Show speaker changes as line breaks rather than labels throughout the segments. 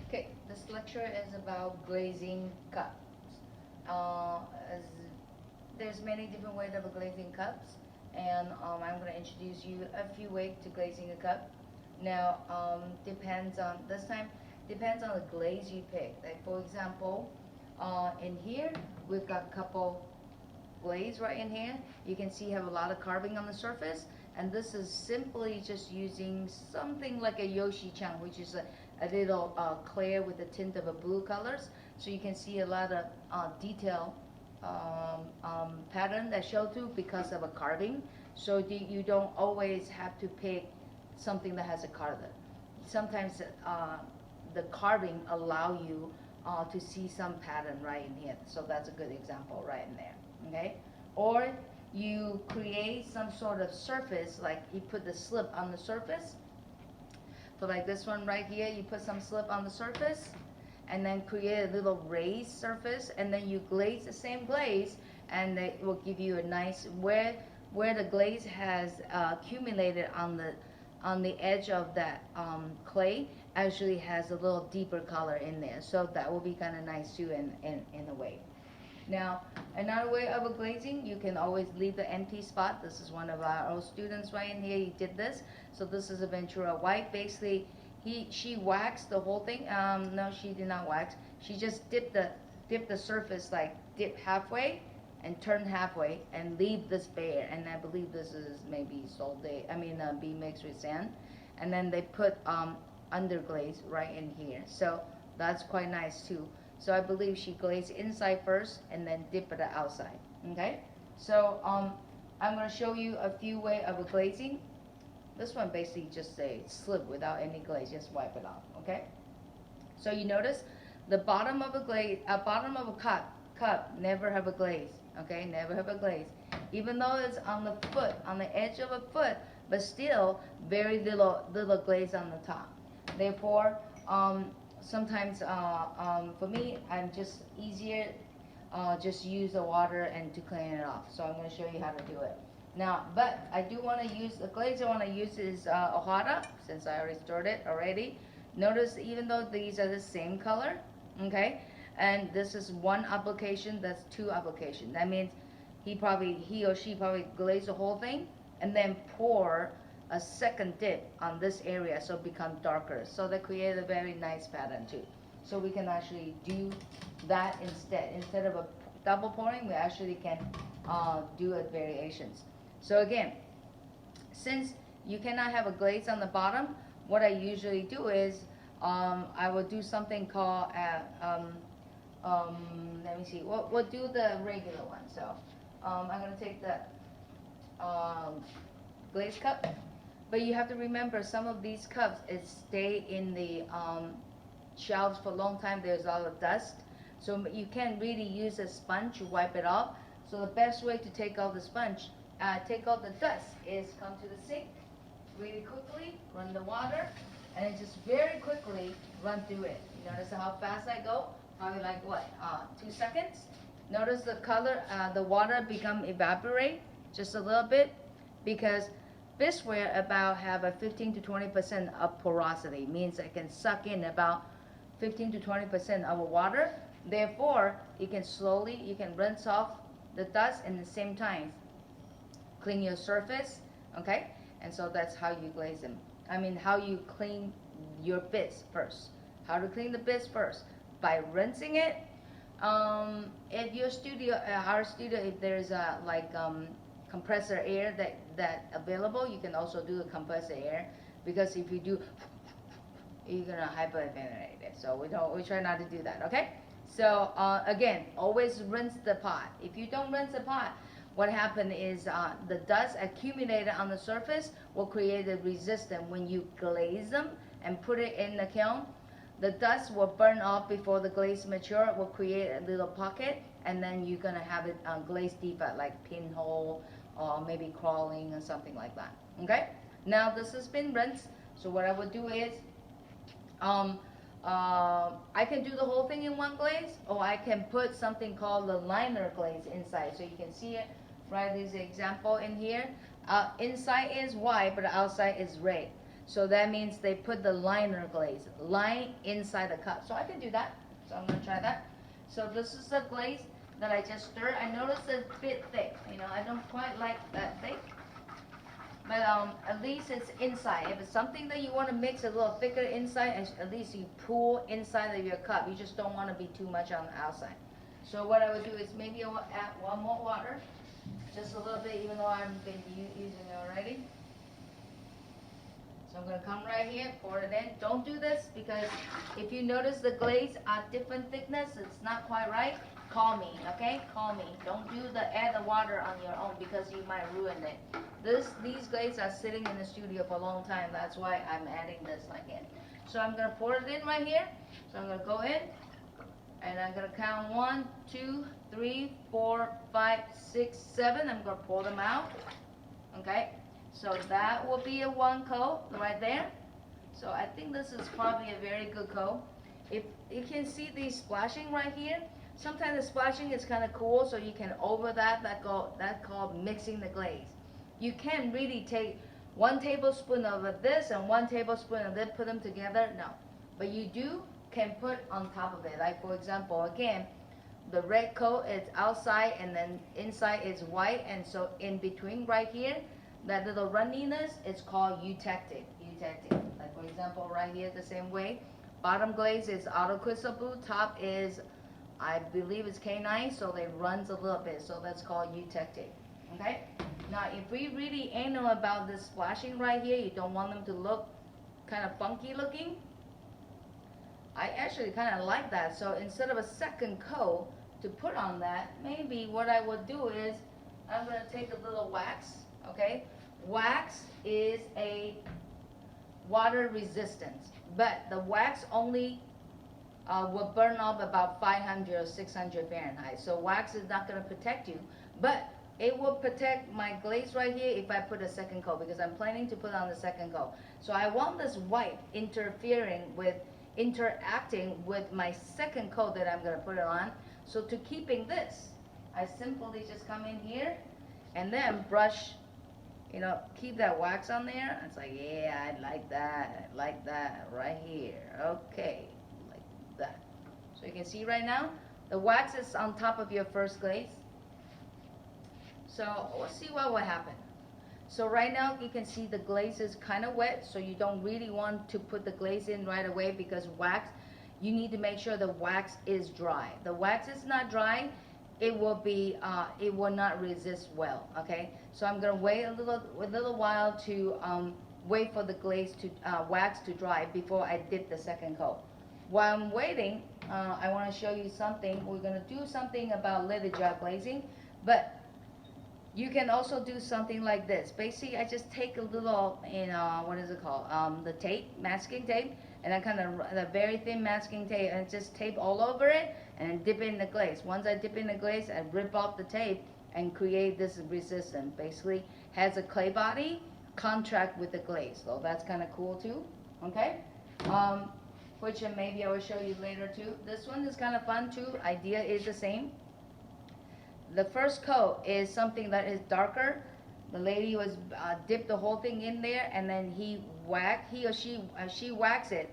Okay, this lecture is about glazing cups. Uh, as there's many different ways of glazing cups, and I'm going to introduce you a few ways to glazing a cup. Now, depends on this time, depends on the glaze you pick. Like for example, in here we've got a couple glaze right in here. You can see you have a lot of carving on the surface, and this is simply just using something like a Yoshi-chan, which is a little clear with a tint of a blue colors. So you can see a lot of detail pattern that show through because of a carving. So you don't always have to pick something that has a carving. Sometimes the carving allow you to see some pattern right in here. So that's a good example right in there. Okay, or you create some sort of surface, like you put the slip on the surface. So like this one right here, you put some slip on the surface, and then create a little raised surface, and then you glaze the same glaze, and it will give you a nice where the glaze has accumulated on the edge of that clay actually has a little deeper color in there. So that will be kind of nice too in a way. Now, another way of a glazing, you can always leave the empty spot. This is one of our old students right in here. He did this. So this is a Ventura white. Basically, she waxed the whole thing. No, she did not wax. She just dipped the surface, like dip halfway and turn halfway and leave this bare. And I believe this is maybe be mixed with sand. And then they put underglaze right in here. So that's quite nice too. So I believe she glazed inside first and then dip it outside. Okay? So I'm going to show you a few ways of a glazing. This one basically just a slip without any glaze, just wipe it off. Okay? So you notice the bottom of a glaze, bottom of a cup never have a glaze. Okay? Never have a glaze. Even though it's on the foot, on the edge of a foot, but still very little glaze on the top. Therefore, sometimes for me, I'm just easier just use the water and to clean it off. So I'm going to show you how to do it. Now, but I do want to use, the glaze I want to use is Ohara, since I already stored it already. Notice even though these are the same color, okay, and this is one application, that's two applications. That means he or she probably glazed the whole thing and then pour a second dip on this area so it becomes darker. So they create a very nice pattern too. So we can actually do that instead. Instead of a double pouring, we actually can do a variations. So again, since you cannot have a glaze on the bottom, what I usually do is I will do something called let me see. We'll do the regular one. So I'm going to take the glaze cup. But you have to remember, some of these cups stay in the shelves for a long time. There's a lot of dust, so you can't really use a sponge to wipe it off. So the best way to take out the sponge, take out the dust, is come to the sink really quickly, run the water, and then just very quickly run through it. You notice how fast I go? Probably like what, 2 seconds? Notice the color, the water evaporate just a little bit, because bisware about have a 15 to 20% of porosity, means it can suck in about 15 to 20% of the water. Therefore, you can rinse off the dust and at the same time clean your surface, okay? And so that's how you glaze them. How you clean your bits first. How to clean the bits first? By rinsing it. If your studio, our studio, if there's a compressor air that available, you can also do the compressor air, because if you do, you're gonna hyperventilate it. So we try not to do that. Okay. So again, always rinse the pot. If you don't rinse the pot, what happens is the dust accumulated on the surface will create a resistance. When you glaze them and put it in the kiln, the dust will burn off before the glaze mature. It will create a little pocket, and then you're gonna have it glaze defect, like pinhole or maybe crawling or something like that. Okay. Now this has been rinsed. So what I would do is, I can do the whole thing in one glaze, or I can put something called the liner glaze inside. So you can see it, right? There's an example in here. Inside is white, but the outside is red. So that means they put the liner glaze line inside the cup. So I can do that. So I'm gonna try that. So this is the glaze that I just stirred. I noticed it's a bit thick. You know, I don't quite like that thick. But at least it's inside. If it's something that you want to mix a little thicker inside, at least you pull inside of your cup. You just don't want to be too much on the outside. So what I would do is maybe I will add one more water, just a little bit, even though I'm going to be using it already. So I'm going to come right here, pour it in. Don't do this because if you notice the glaze are different thickness, it's not quite right, call me, okay? Call me. Don't do add the water on your own because you might ruin it. These glazes are sitting in the studio for a long time. That's why I'm adding this again. So I'm going to pour it in right here. So I'm going to go in and I'm going to count 1, 2, 3, 4, 5, 6, 7. I'm going to pour them out. Okay. So that will be a 1 coat right there. So I think this is probably a very good coat. If you can see the splashing right here, sometimes the splashing is kind of cool, so you can over that's called mixing the glaze. You can't really take 1 tablespoon of this and 1 tablespoon of this, put them together, no. But you can put on top of it. Like for example, again, the red coat is outside and then inside is white, and so in between right here, that little runniness is called eutectic. Like for example, right here the same way. Bottom glaze is auto crystal blue, top is, I believe it's K9, so it runs a little bit, so that's called eutectic. Okay? Now, if we really anal about this splashing right here, you don't want them to look kind of funky looking. I actually kind of like that. So instead of a second coat to put on that, maybe what I would do is I'm going to take a little wax, okay? Wax is a water resistance, but the wax only will burn up about 500 or 600 Fahrenheit. So wax is not going to protect you, but it will protect my glaze right here if I put a second coat, because I'm planning to put on the second coat. So I want this white interacting with my second coat that I'm going to put it on. So to keeping this, I simply just come in here and then brush, you know, keep that wax on there. It's like, yeah, I like that right here. Okay, like that. So you can see right now, the wax is on top of your first glaze. So let's see what will happen. So right now you can see the glaze is kind of wet, so you don't really want to put the glaze in right away, because wax, you need to make sure the wax is dry. The wax is not dry, it will not resist well. Okay, so I'm gonna wait a little while to wait for the glaze to wax to dry before I dip the second coat. While I'm waiting, I want to show you something. We're gonna do something about lidded dry glazing, but you can also do something like this. Basically, I just take a little, what is it called? The tape, masking tape, and I kind of the very thin masking tape, and just tape all over it, and dip it in the glaze. Once I dip in the glaze, I rip off the tape and create this resistance. Basically, has a clay body contract with the glaze. So that's kind of cool too. Okay, which maybe I will show you later too. This one is kind of fun too. Idea is the same. The first coat is something that is darker. The lady was dipped the whole thing in there, and then he or she wax it,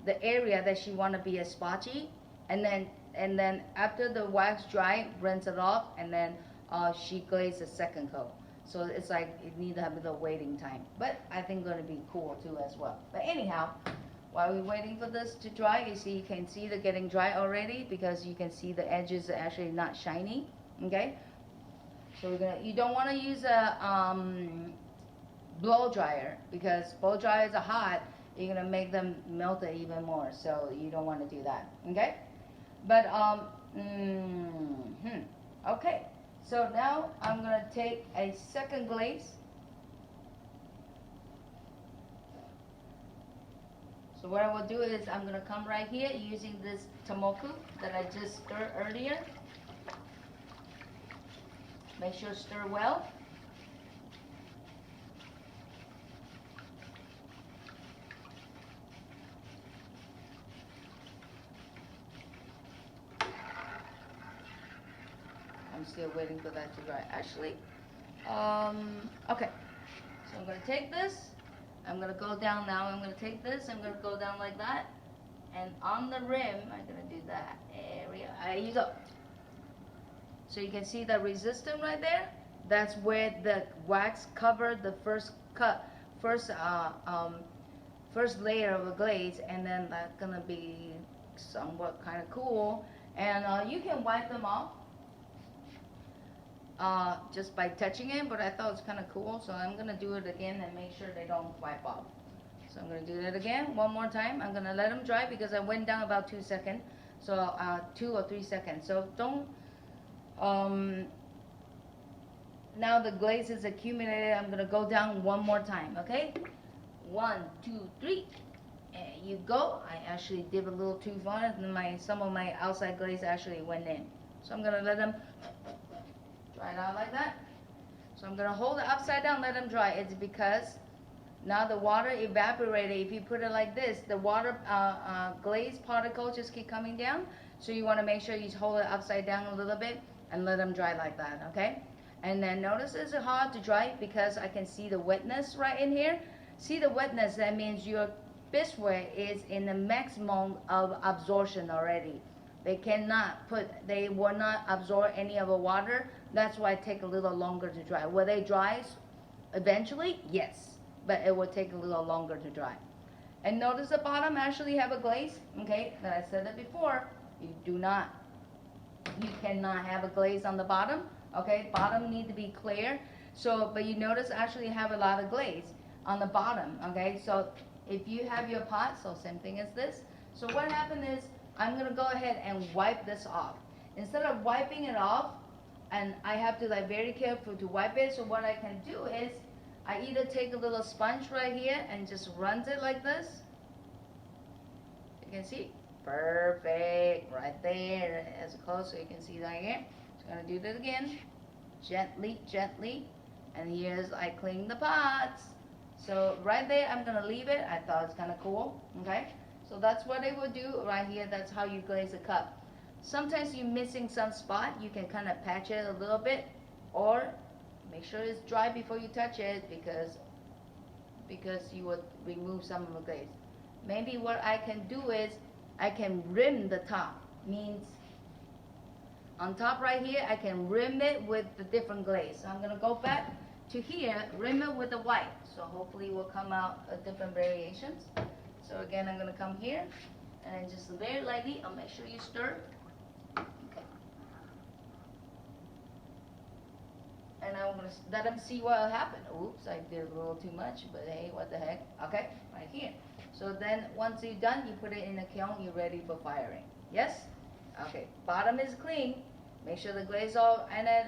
the area that she want to be a spotchy, and then after the wax dry, rinse it off, and then she glazed the second coat. So it's like it needs to have a little waiting time, but I think going to be cool too as well. But anyhow, while we're waiting for this to dry, you can see they're getting dry already, because you can see the edges are actually not shiny. Okay, so you don't want to use a blow dryer, because blow dryers are hot. You're gonna make them melt it even more, so you don't want to do that. Okay, but okay. So now I'm gonna take a second glaze. So what I will do is I'm gonna come right here using this tomoku that I just stirred earlier. Make sure to stir well. I'm still waiting for that to dry. Actually, okay. So I'm going to take this. I'm gonna go down now. I'm gonna take this. I'm gonna go down like that, and on the rim, I'm gonna do that area. There you go. So you can see the resistance right there. That's where the wax covered the first first layer of a glaze, and then that's gonna be somewhat kind of cool. And you can wipe them off just by touching it, but I thought it was kind of cool, so I'm gonna do it again and make sure they don't wipe off. So I'm gonna do that again one more time. I'm gonna let them dry because I went down about 2 seconds, so 2 or 3 seconds. So don't. Now the glaze is accumulated. I'm gonna go down one more time. Okay, 1, 2, 3. There you go. I actually did a little too far, and some of my outside glaze actually went in. So I'm gonna let them dry it out like that. So I'm gonna hold it upside down, let them dry. It's because now the water evaporated. If you put it like this, the water glaze particles just keep coming down. So you want to make sure you hold it upside down a little bit and let them dry like that. Okay. And then notice it's hard to dry because I can see the wetness right in here. See the wetness? That means your biscuit is in the maximum of absorption already. They will not absorb any of the water. That's why it takes a little longer to dry. Will they dry eventually? Yes, but it will take a little longer to dry. And notice the bottom actually have a glaze. Okay, that I said it before. You cannot have a glaze on the bottom. Okay, bottom need to be clear. So, but you notice actually have a lot of glaze on the bottom. Okay, so if you have your pot, so same thing as this. So what happened is I'm gonna go ahead and wipe this off. Instead of wiping it off, and I have to like very careful to wipe it. So what I can do is I either take a little sponge right here and just runs it like this. You can see, perfect, right there, as close so you can see that here. So I'm gonna do that again, gently, gently, and here's I clean the pots. So right there, I'm gonna leave it. I thought it's kind of cool. Okay, so that's what it would do right here. That's how you glaze a cup. Sometimes you're missing some spot. You can kind of patch it a little bit, or make sure it's dry before you touch it because you would remove some of the glaze. Maybe what I can do is I can rim the top. Means on top right here, I can rim it with the different glaze. So I'm gonna go back to here, rim it with the white. So hopefully it will come out different variations. So again, I'm gonna come here and just very lightly, I'll make sure you stir. Okay. And I'm gonna let them see what will happen. Oops, I did a little too much, but hey, what the heck? Okay, right here. So then once you're done, you put it in the kiln, you're ready for firing. Yes? Okay, bottom is clean. Make sure the glaze all, and then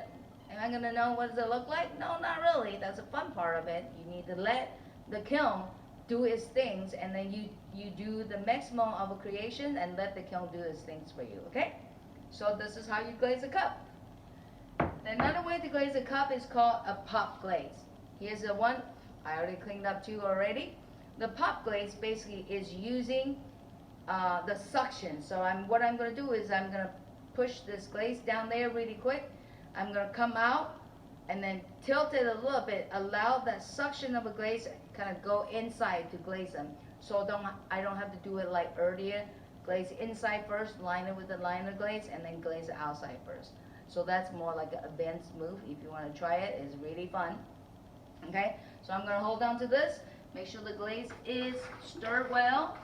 am I gonna know what does it look like? No, not really. That's the fun part of it. You need to let the kiln do its things, and then you do the maximum of a creation and let the kiln do its things for you, okay? So this is how you glaze a cup. Another way to glaze a cup is called a pop glaze. Here's the one I already cleaned up two already. The pop glaze basically is using the suction. So what I'm going to do is I'm going to push this glaze down there really quick. I'm going to come out and then tilt it a little bit. Allow that suction of a glaze kind of go inside to glaze them. So I don't have to do it like earlier. Glaze inside first, line it with the liner glaze, and then glaze the outside first. So that's more like an advanced move. If you want to try it, it's really fun. Okay, so I'm going to hold on to this. Make sure the glaze is stirred well.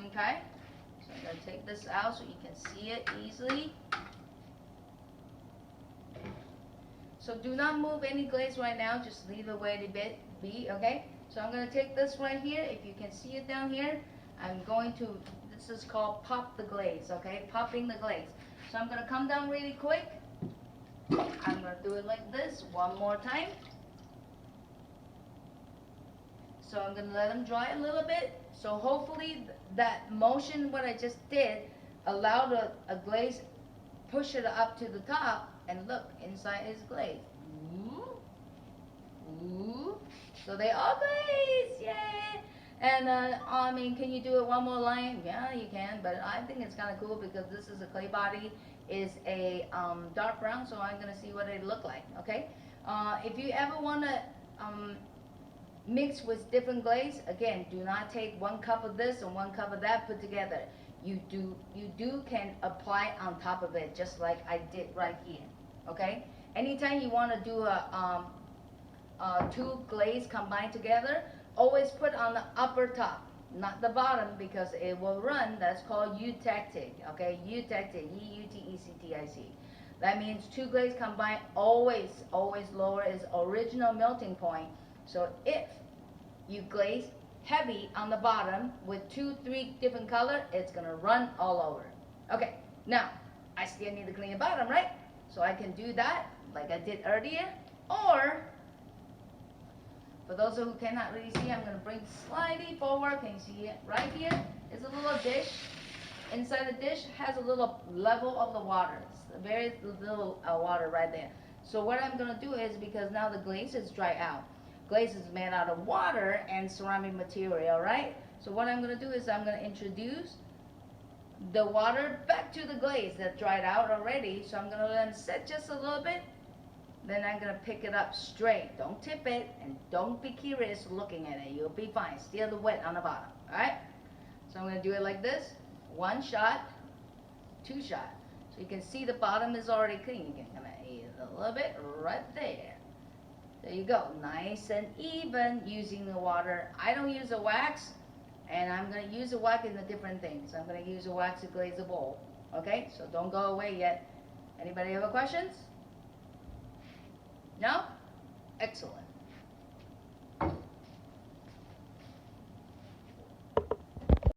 Okay, so I'm going to take this out so you can see it easily. So do not move any glaze right now, just leave it where it be, okay? So I'm going to take this right here, if you can see it down here, I'm going to, this is called pop the glaze, okay? Popping the glaze. So I'm going to come down really quick. I'm going to do it like this one more time. So I'm going to let them dry a little bit. So hopefully that motion, what I just did, allowed a glaze, push it up to the top, and look, inside is glaze. Ooh. Ooh. So they all glaze, yay! And I mean, can you do it one more line? Yeah, you can, but I think it's kind of cool because this is a clay body, is a dark brown, so I'm gonna see what it look like, okay? If you ever wanna mixed with different glaze. Again, do not take 1 cup of this and 1 cup of that put together. You can apply on top of it, just like I did right here. Okay. Anytime you want to do a 2 glaze combined together, always put on the upper top, not the bottom, because it will run. That's called eutectic. Okay, eutectic, E-U-T-E-C-T-I-C. That means 2 glaze combined always lower its original melting point. So if you glaze heavy on the bottom with 2, 3 different color, it's gonna run all over. Okay, now I still need to clean the bottom, right? So I can do that like I did earlier, or for those who cannot really see, I'm gonna bring slightly forward. Can you see it? Right here is a little dish. Inside the dish has a little level of the water. It's a very little water right there. So what I'm gonna do is, because now the glaze is dry out. Glaze is made out of water and ceramic material, right? So what I'm gonna do is I'm gonna introduce the water back to the glaze that dried out already. So I'm gonna let them sit just a little bit. Then I'm gonna pick it up straight. Don't tip it, and don't be curious looking at it. You'll be fine. Still the wet on the bottom, all right? So I'm gonna do it like this. 1 shot, 2 shot. So you can see the bottom is already clean. You can kind of ease a little bit right there. There you go, nice and even using the water. I don't use a wax, and I'm gonna use a wax in the different things. I'm gonna use a wax to glaze the bowl. Okay, so don't go away yet. Anybody have questions? No? Excellent.